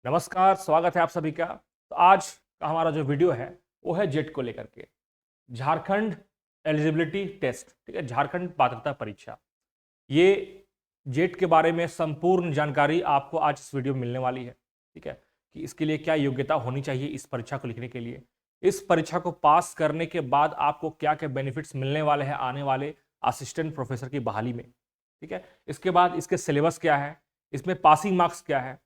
नमस्कार, स्वागत है आप सभी का। तो आज का हमारा जो वीडियो है वो है जेट को लेकर के, झारखंड एलिजिबिलिटी टेस्ट। ठीक है, झारखंड पात्रता परीक्षा। ये जेट के बारे में संपूर्ण जानकारी आपको आज इस वीडियो में मिलने वाली है। ठीक है, कि इसके लिए क्या योग्यता होनी चाहिए इस परीक्षा को लिखने के लिए, इस परीक्षा को पास करने के बाद आपको क्या क्या बेनिफिट्स मिलने वाले हैं आने वाले असिस्टेंट प्रोफेसर की बहाली में। ठीक है, इसके बाद इसके सिलेबस क्या है, इसमें पासिंग मार्क्स क्या है।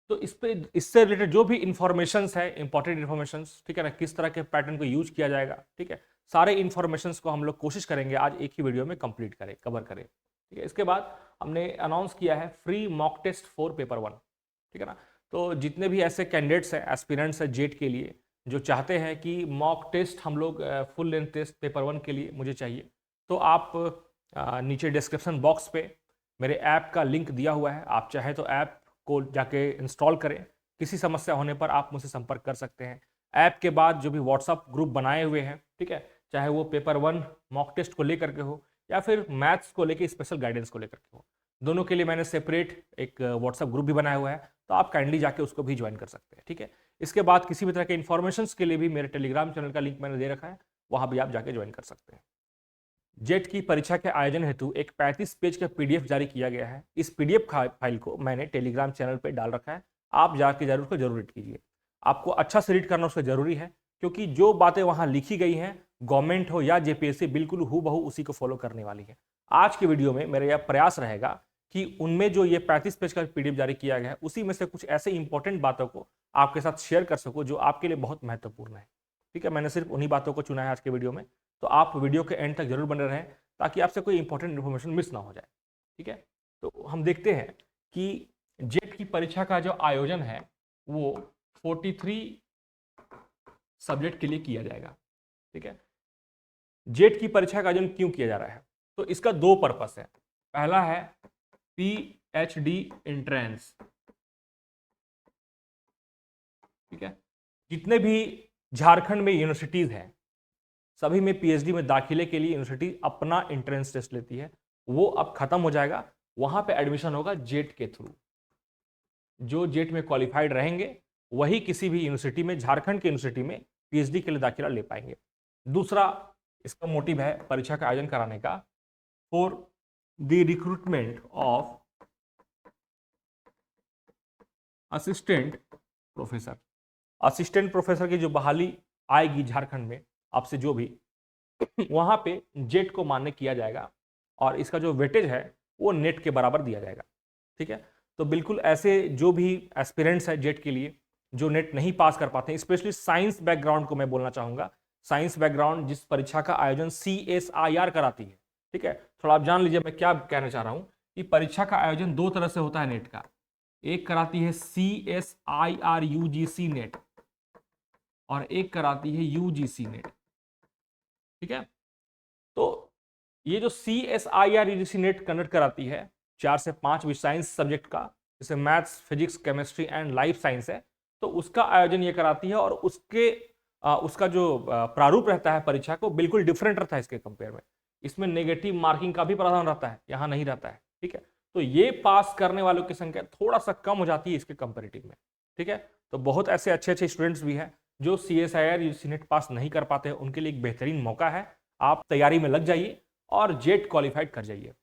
तो इस पे इससे रिलेटेड जो भी इंफॉर्मेशंस है, इंपॉर्टेंट इंफॉर्मेशंस, ठीक है ना, किस तरह के पैटर्न को यूज किया जाएगा, ठीक है, सारे इंफॉर्मेशंस को हम लोग कोशिश करेंगे आज एक ही वीडियो में कंप्लीट करें, कवर करें। ठीक है, इसके बाद हमने अनाउंस किया है free mock test for paper 1। ठीक है ना, तो जितने भी ऐसे कैंडिडेट्स हैं, एस्पिरेंट्स हैं जेट के लिए, जो चाहते हैं कि मॉक टेस्ट हम लोग फुल लेंथ टेस्ट पेपर 1 के लिए मुझे चाहिए, तो आप नीचे डिस्क्रिप्शन बॉक्स पे मेरे ऐप का लिंक दिया हुआ है, आप चाहे तो ऐप को जाके इंस्टॉल करें। किसी समस्या होने पर आप मुझसे संपर्क कर सकते हैं। ऐप के बाद जो भी व्हाट्सअप ग्रुप बनाए हुए हैं, ठीक है, चाहे वो पेपर 1 मॉक टेस्ट को लेकर के हो या फिर मैथ्स को लेकर स्पेशल गाइडेंस को लेकर के हो, दोनों के लिए मैंने सेपरेट एक व्हाट्सअप ग्रुप भी बनाया हुआ है, तो आप काइंडली जाके उसको भी ज्वाइन कर सकते हैं। ठीक है, इसके बाद किसी भी तरह के इन्फॉर्मेशन के लिए भी मेरे टेलीग्राम चैनल का लिंक मैंने दे रखा है, वहां भी आप जाके ज्वाइन कर सकते हैं। जेट की परीक्षा के आयोजन हेतु एक 35 पेज का पीडीएफ जारी किया गया है। इस पीडीएफ फाइल को मैंने टेलीग्राम चैनल पर डाल रखा है, आप जाके जरूर उसको जरूर रीड कीजिए। आपको अच्छा से रीड करना उसका जरूरी है, क्योंकि जो बातें वहां लिखी गई हैं, गवर्नमेंट हो या जेपीएससी, बिल्कुल हूबहू उसी को फॉलो करने वाली है। आज के वीडियो में मेरा यह प्रयास रहेगा कि उनमें जो ये 35 पेज का पीडीएफ जारी किया गया है, उसी में से कुछ ऐसे इंपॉर्टेंट बातों को आपके साथ शेयर कर सकूं जो आपके लिए बहुत महत्वपूर्ण है। ठीक है, मैंने सिर्फ उन्हीं बातों को चुना है आज के वीडियो में, तो आप वीडियो के एंड तक जरूर बने रहें ताकि आपसे कोई इंपॉर्टेंट इन्फॉर्मेशन मिस ना हो जाए। ठीक है, तो हम देखते हैं कि जेट की परीक्षा का जो आयोजन है वो 43 सब्जेक्ट के लिए किया जाएगा। ठीक है, जेट की परीक्षा का आयोजन क्यों किया जा रहा है, तो इसका दो पर्पस है। पहला है पीएचडी एंट्रेंस। ठीक है, जितने भी झारखंड में यूनिवर्सिटीज हैं, सभी में पीएचडी में दाखिले के लिए यूनिवर्सिटी अपना एंट्रेंस टेस्ट लेती है, वो अब खत्म हो जाएगा। वहां पे एडमिशन होगा जेट के थ्रू। जो जेट में क्वालिफाइड रहेंगे वही किसी भी यूनिवर्सिटी में, झारखंड की यूनिवर्सिटी में पीएचडी के लिए दाखिला ले पाएंगे। दूसरा इसका मोटिव है परीक्षा का आयोजन कराने का, for the recruitment of assistant professor. Assistant professor की जो बहाली आएगी झारखंड में, आपसे जो भी वहां पे जेट को मान्य किया जाएगा और इसका जो वेटेज है वो नेट के बराबर दिया जाएगा। ठीक है, तो बिल्कुल ऐसे जो भी एस्पिरेंट्स हैं जेट के लिए जो नेट नहीं पास कर पाते हैं, स्पेशली साइंस बैकग्राउंड को मैं बोलना चाहूंगा। साइंस बैकग्राउंड जिस परीक्षा का आयोजन CSIR कराती है, ठीक है, थोड़ा आप जान लीजिए मैं क्या कहना चाह रहा हूं कि परीक्षा का आयोजन दो तरह से होता है नेट का। एक कराती है CSIR UGC नेट और एक कराती है UGC नेट। ठीक है, तो ये जो CSIR UGC नेट कंडक्ट कराती है 4 से 5 साइंस सब्जेक्ट का, जैसे maths, physics, chemistry and life science है, तो उसका आयोजन ये कराती है और उसका जो प्रारूप रहता है परीक्षा को बिल्कुल डिफरेंट रहता है इसके कंपेयर में। इसमें नेगेटिव मार्किंग का भी प्रावधान रहता है, यहाँ नहीं रहता है। ठीक है, तो ये पास करने वालों की संख्या थोड़ा सा कम हो जाती है इसके कंपेरेटिव में। ठीक है, तो बहुत ऐसे अच्छे अच्छे स्टूडेंट्स भी हैं जो CSIR UGC नेट पास नहीं कर पाते हैं, उनके लिए एक बेहतरीन मौका है। आप तैयारी में लग जाइए और जेट क्वालिफाइड कर जाइए।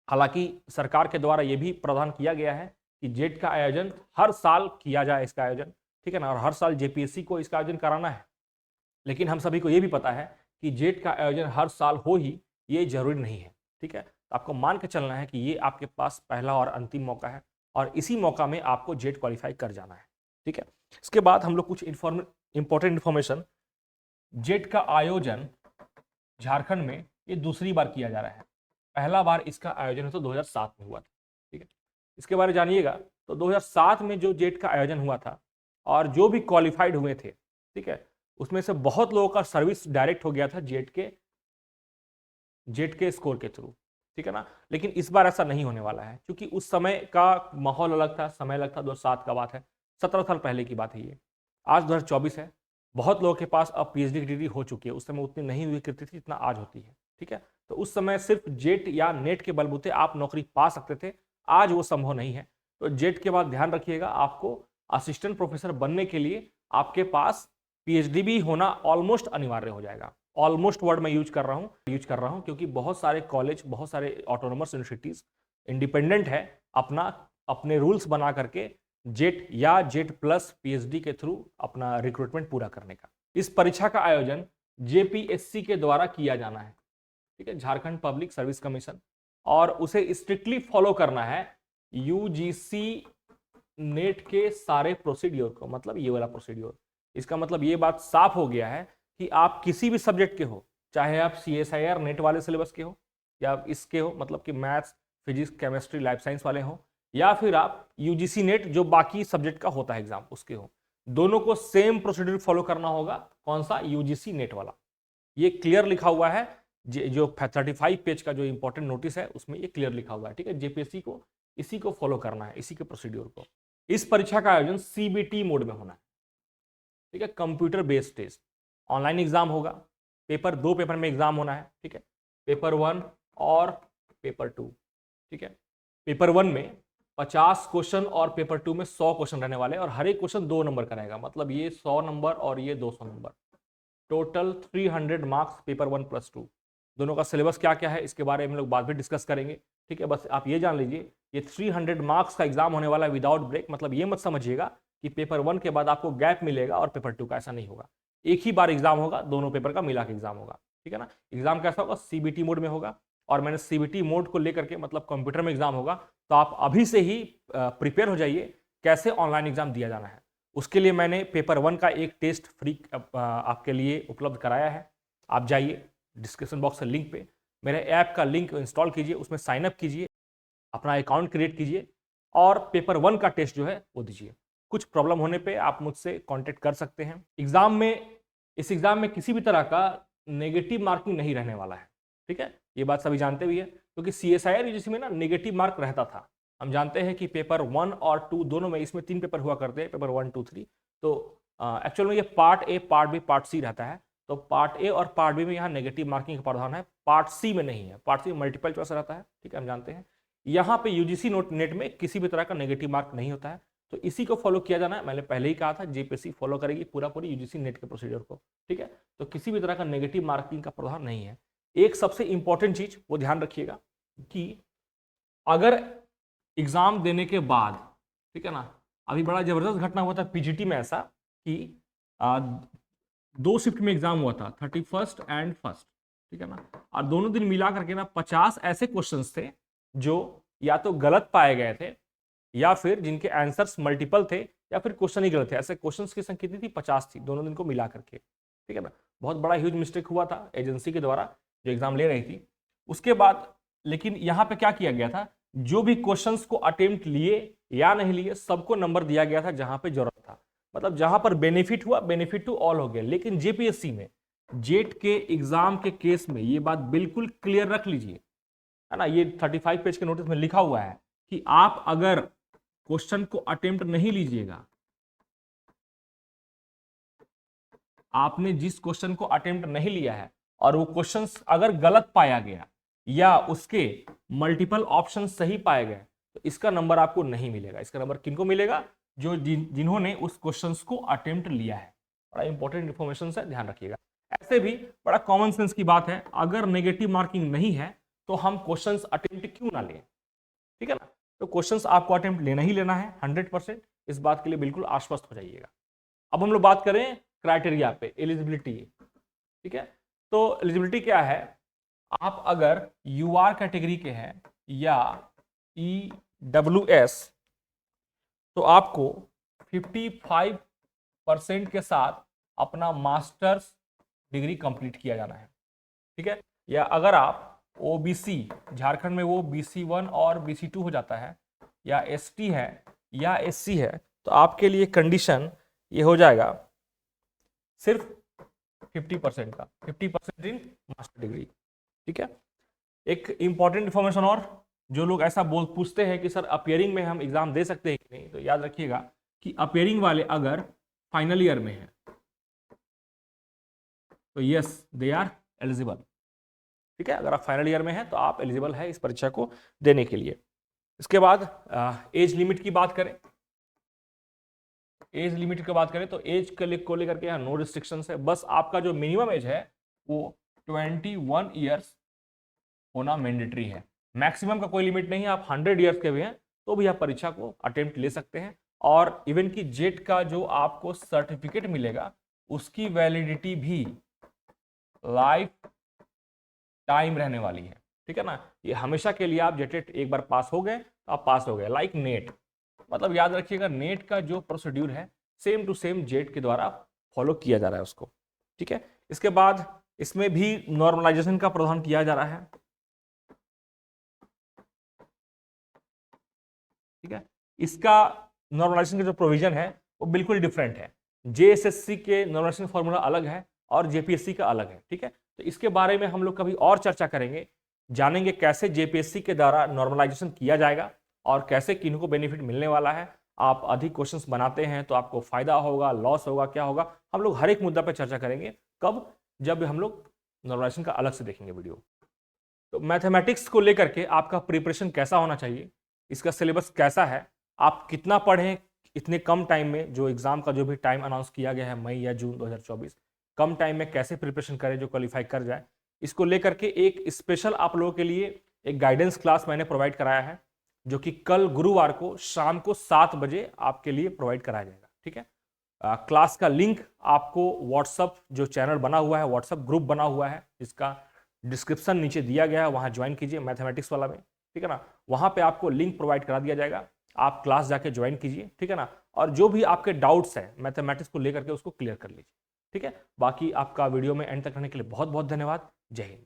हालांकि सरकार के द्वारा यह भी प्रावधान किया गया है कि जेट का आयोजन हर साल किया जाए, इसका आयोजन, ठीक है ना, और हर साल जेपीएससी को इसका आयोजन कराना है। लेकिन हम सभी को यह भी पता है कि जेट का आयोजन हर साल हो ही ये जरूरी नहीं है। ठीक है, तो आपको मान के चलना है कि ये आपके पास पहला और अंतिम मौका है और इसी मौका में आपको जेट क्वालिफाई कर जाना है। ठीक है, इसके बाद हम लोग कुछ इंपॉर्टेंट इंफॉर्मेशन। जेट का आयोजन झारखंड में ये दूसरी बार किया जा रहा है। पहला बार इसका आयोजन तो 2007 में हुआ था। ठीक है, इसके बारे में जानिएगा तो 2007 में जो जेट का आयोजन हुआ था और जो भी क्वालिफाइड हुए थे, ठीक है, उसमें से बहुत लोगों का सर्विस डायरेक्ट हो गया था जेट के स्कोर के थ्रू। ठीक है ना, लेकिन इस बार ऐसा नहीं होने वाला है, क्योंकि उस समय का माहौल अलग था, समय अलग था। 2007 का बात है, 17 साल पहले की बात है ये। आज 2024 है, बहुत लोगों के पास अब पीएचडी की डिग्री हो चुकी है, उस समय उतनी नहीं हुई करती थी जितना आज होती है। ठीक है, तो उस समय सिर्फ जेट या नेट के बलबूते आप नौकरी पा सकते थे, आज वो संभव नहीं है। तो जेट के बाद ध्यान रखिएगा, आपको असिस्टेंट प्रोफेसर बनने के लिए आपके पास पीएचडी भी होना ऑलमोस्ट अनिवार्य हो जाएगा। ऑलमोस्ट वर्ड मैं यूज कर रहा हूं क्योंकि बहुत सारे कॉलेज, बहुत सारे ऑटोनोमस यूनिवर्सिटीज इंडिपेंडेंट है अपने रूल्स बना करके जेट या जेट प्लस पीएचडी के थ्रू अपना रिक्रूटमेंट पूरा करने का। इस परीक्षा का आयोजन जेपीएससी के द्वारा किया जाना है, ठीक है, झारखंड पब्लिक सर्विस कमीशन, और उसे स्ट्रिक्टली फॉलो करना है यूजीसी नेट के सारे प्रोसीड्योर को, मतलब ये वाला प्रोसीड्योर। इसका मतलब ये बात साफ हो गया है कि आप किसी भी सब्जेक्ट के हो, चाहे आप CSIR नेट वाले सिलेबस के हो या इसके हो, मतलब कि maths, physics, chemistry, life science वाले हो, या फिर आप यूजीसी नेट जो बाकी सब्जेक्ट का होता है एग्जाम उसके हो, दोनों को सेम प्रोसीड्यूर फॉलो करना होगा। कौन सा? यूजीसी नेट वाला। ये क्लियर लिखा हुआ है, जो 35 पेज का जो इंपॉर्टेंट नोटिस है उसमें ये क्लियर लिखा हुआ है, ठीक है। जेपीएससी को इसी को फॉलो करना है, इसी के प्रोसीड्यूर को। इस परीक्षा का आयोजन सीबीटी मोड में होना है, ठीक है, computer based test. Online exam होगा, दो पेपर में एग्जाम होना है, ठीक है, पेपर 1 और पेपर 2, ठीक है। पेपर 1 में 50 क्वेश्चन और पेपर 2 में 100 क्वेश्चन रहने वाले, और हर एक क्वेश्चन 2 नंबर का रहेगा, मतलब ये 100 नंबर और ये 200 number, total 300 marks paper 1 plus 2। दोनों का सिलेबस क्या क्या है इसके बारे में हम लोग बाद में डिस्कस करेंगे, ठीक है। बस आप ये जान लीजिए ये 300 मार्क्स का एग्जाम होने वाला है विदाउट ब्रेक। मतलब ये मत समझिएगा कि पेपर 1 के बाद आपको गैप मिलेगा और पेपर 2 का, ऐसा नहीं होगा। एक ही बार एग्जाम होगा, दोनों पेपर का मिला के एग्जाम होगा, ठीक है ना। एग्जाम कैसा होगा? सीबीटी मोड में होगा, और मैंने सीबीटी मोड को लेकर के, मतलब कंप्यूटर में एग्जाम होगा, तो आप अभी से ही प्रिपेयर हो जाइए कैसे ऑनलाइन एग्जाम दिया जाना है। उसके लिए मैंने पेपर 1 का एक टेस्ट फ्री आपके लिए उपलब्ध कराया है। आप जाइए डिस्क्रिप्शन बॉक्स से लिंक पे, मेरे ऐप का लिंक इंस्टॉल कीजिए, उसमें साइन अप कीजिए, अपना अकाउंट क्रिएट कीजिए और पेपर 1 का टेस्ट जो है वो दीजिए। कुछ प्रॉब्लम होने पे आप मुझसे कांटेक्ट कर सकते हैं। इस एग्जाम में किसी भी तरह का नेगेटिव मार्किंग नहीं रहने वाला है, ठीक है। ये बात सभी जानते भी है, क्योंकि CSIR यूजीसी में ना नेगेटिव मार्क रहता था। हम जानते हैं कि पेपर 1 और 2 दोनों में, इसमें 3 पेपर हुआ करते हैं, पेपर 1, 2, 3। तो एक्चुअल में ये part A, part B, part C रहता है। तो पार्ट ए और पार्ट बी में यहाँ नेगेटिव मार्किंग का प्रावधान है, पार्ट सी में नहीं है। पार्ट सी में मल्टीपल चॉइस रहता है, ठीक है, हम जानते हैं। यहाँ पे यूजीसी नेट में किसी भी तरह का नेगेटिव मार्क नहीं होता है, तो इसी को फॉलो किया जाना है। मैंने पहले ही कहा था जेपीएससी फॉलो करेगी पूरी यूजीसी नेट के प्रोसीजर को, ठीक है। तो किसी भी तरह का नेगेटिव मार्किंग का प्रावधान नहीं है। एक सबसे इंपॉर्टेंट चीज वो ध्यान रखिएगा कि अगर एग्जाम देने के बाद, ठीक है ना, अभी बड़ा जबरदस्त घटना हुआ था पीजीटी में ऐसा कि 2 शिफ्ट में एग्जाम हुआ था, 31st and 1st, ठीक है ना, और दोनों दिन मिला करके ना 50 ऐसे क्वेश्चंस थे जो या तो गलत पाए गए थे या फिर जिनके आंसर्स मल्टीपल थे या फिर क्वेश्चन ही गलत थे। ऐसे क्वेश्चंस की संख्या कितनी थी? 50 थी, दोनों दिन को मिला करके, ठीक है ना। बहुत बड़ा ह्यूज मिस्टेक हुआ था एजेंसी के द्वारा जो एग्जाम ले रही थी। उसके बाद लेकिन यहाँ पे क्या किया गया था, जो भी क्वेश्चंस को अटेम्प्ट लिए या नहीं लिए सबको नंबर दिया गया था जहां पे जरूरत था। मतलब जहां पर बेनिफिट हुआ, बेनिफिट टू ऑल हो गया। लेकिन जेपीएससी में, जेट के एग्जाम के केस में ये बात बिल्कुल क्लियर रख लीजिए, है ना, ये 35 पेज के नोटिस में लिखा हुआ है कि आप अगर क्वेश्चन को अटेम्प्ट नहीं लीजिएगा, आपने जिस क्वेश्चन को अटेम्प्ट नहीं लिया है और वो क्वेश्चन अगर गलत पाया गया या उसके मल्टीपल ऑप्शन सही पाए गए, तो इसका नंबर आपको नहीं मिलेगा। इसका नंबर किनको मिलेगा? जो जिन्होंने उस क्वेश्चन को अटेम्प्ट लिया है। बड़ा इंपॉर्टेंट इंफॉर्मेशन है, ध्यान रखिएगा। ऐसे भी बड़ा कॉमन सेंस की बात है, अगर नेगेटिव मार्किंग नहीं है तो हम क्वेश्चंस अटेम्प्ट क्यों ना लें, ठीक है ना। तो क्वेश्चंस आपको अटेम्प्ट लेना ही लेना है 100%, इस बात के लिए बिल्कुल आश्वस्त हो जाइएगा। अब हम लोग बात करें क्राइटेरिया पे, एलिजिबिलिटी, ठीक है। तो एलिजिबिलिटी क्या है? आप अगर यूआर कैटेगरी के हैं या EWS, तो आपको 55% के साथ अपना मास्टर्स डिग्री कंप्लीट किया जाना है, ठीक है। या अगर आप OBC, झारखंड में वो BC1 और BC2 हो जाता है, या ST है या SC है, तो आपके लिए कंडीशन ये हो जाएगा सिर्फ 50% का, 50% इन मास्टर डिग्री, ठीक है। एक इंपॉर्टेंट इंफॉर्मेशन और, जो लोग ऐसा पूछते हैं कि सर अपियरिंग में हम एग्जाम दे सकते हैं कि नहीं, तो याद रखिएगा कि अपियरिंग वाले अगर फाइनल ईयर में है तो यस दे आर एलिजिबल, ठीक है। अगर आप फाइनल ईयर में हैं तो आप एलिजिबल है इस परीक्षा को देने के लिए। इसके बाद एज लिमिट की बात करें एज लिमिट की बात करें तो एज को लेकर के यहाँ नो रिस्ट्रिक्शन है, बस आपका जो मिनिमम एज है वो 21 ईयर्स होना मैंडेटरी है। मैक्सिमम का कोई लिमिट नहीं है, आप 100 ईयर्स के भी हैं तो भी आप परीक्षा को अटेम्प्ट ले सकते हैं। और इवन की जेट का जो आपको सर्टिफिकेट मिलेगा उसकी वैलिडिटी भी लाइफ टाइम रहने वाली है, ठीक है ना। ये हमेशा के लिए आप जेटेट एक बार पास हो गए तो आप पास हो गए, लाइक नेट। मतलब याद रखिएगा नेट का जो प्रोसीड्यूर है सेम टू सेम जेट के द्वारा फॉलो किया जा रहा है उसको, ठीक है। इसके बाद इसमें भी नॉर्मलाइजेशन का प्रावधान किया जा रहा है, ठीक है। इसका नॉर्मलाइजेशन का जो प्रोविजन है वो बिल्कुल डिफरेंट है। जेएसएससी के नॉर्मलाइजेशन फॉर्मूला अलग है और जेपीएससी का अलग है, ठीक है। तो इसके बारे में हम लोग कभी और चर्चा करेंगे, जानेंगे कैसे जेपीएससी के द्वारा नॉर्मलाइजेशन किया जाएगा और कैसे किनको बेनिफिट मिलने वाला है। आप अधिक क्वेश्चंस बनाते हैं तो आपको फायदा होगा, लॉस होगा, क्या होगा, हम लोग हर एक मुद्दा पर चर्चा करेंगे। कब? जब हम लोग नॉर्मलाइजेशन का अलग से देखेंगे वीडियो। तो मैथमेटिक्स को लेकर के आपका प्रिपरेशन कैसा होना चाहिए, इसका सिलेबस कैसा है, आप कितना पढ़ें इतने कम टाइम में, जो एग्जाम का जो भी टाइम अनाउंस किया गया है मई या जून 2024, कम टाइम में कैसे प्रिपरेशन करें जो क्वालिफाई कर जाए, इसको लेकर के एक स्पेशल आप लोगों के लिए एक गाइडेंस क्लास मैंने प्रोवाइड कराया है, जो कि कल गुरुवार को शाम को 7 बजे आपके लिए प्रोवाइड कराया जाएगा, ठीक है। क्लास का लिंक आपको व्हाट्सअप जो चैनल बना हुआ है, व्हाट्सअप ग्रुप बना हुआ है, जिसका डिस्क्रिप्शन नीचे दिया गया है, वहां ज्वाइन कीजिए मैथमेटिक्स वाला में, ठीक है ना। वहां पे आपको लिंक प्रोवाइड करा दिया जाएगा, आप क्लास जाके ज्वाइन कीजिए, ठीक है ना। और जो भी आपके डाउट्स हैं मैथमेटिक्स को लेकर के उसको क्लियर कर लीजिए, ठीक है। बाकी आपका वीडियो में एंड तक रहने के लिए बहुत बहुत धन्यवाद। जय हिंद।